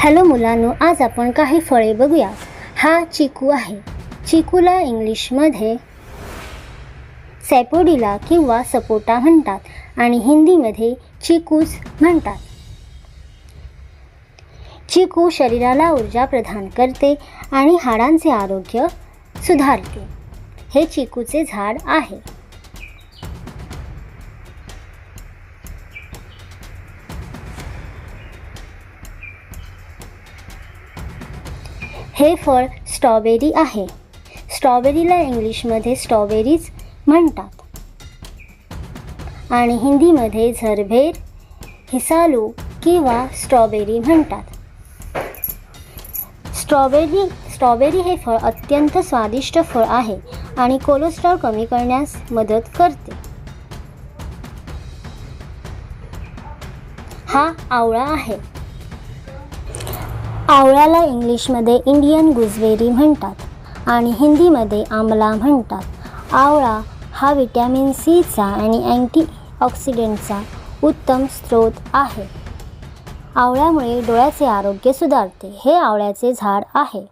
Hello मुलांनो, आज आपण काही फळे बघूया। हा चिकू आहे। चिकूला इंग्लिशमध्ये सॅपोडिला किंवा सपोटा म्हणतात आणि हिंदीमध्ये चिकूच म्हणतात। चिकू शरीराला ऊर्जा प्रदान करते आणि हाडांचे आरोग्य सुधारते। हे चिकूचे झाड आहे। हे फळ स्ट्रॉबेरी आहे। स्ट्रॉबेरीला इंग्लिशमध्ये स्ट्रॉबेरीज म्हणतात आणि हिंदीमध्ये झरभेर, हिसालू किंवा स्ट्रॉबेरी म्हणतात। स्ट्रॉबेरी हे फळ अत्यंत स्वादिष्ट फळ आहे आणि कोलेस्ट्रॉल कमी करण्यास मदत करते। हा आवळा आहे। आवळ्याला इंग्लिशमध्ये इंडियन गुजबेरी म्हणतात आणि हिंदीमध्ये आमला म्हणतात। आवळा हा व्हिटॅमिन सीचा आणि अँटीऑक्सिडंटचा उत्तम स्रोत आहे। आवळ्यामुळे डोळ्याचे आरोग्य सुधारते। हे आवळ्याचे झाड आहे।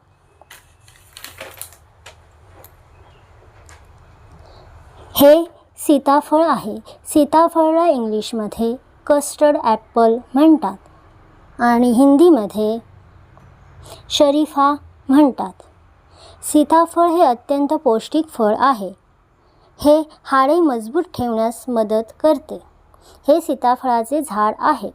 हे सीताफळ आहे। सीताफळला इंग्लिशमध्ये कस्टर्ड ॲपल म्हणतात आणि हिंदीमध्ये शरीफा म्हणतात। सीताफळ हे अत्यंत पौष्टिक फळ आहे। हे हाडे मजबूत ठेवण्यास मदत करते। हे सीताफळाचे झाड आहे।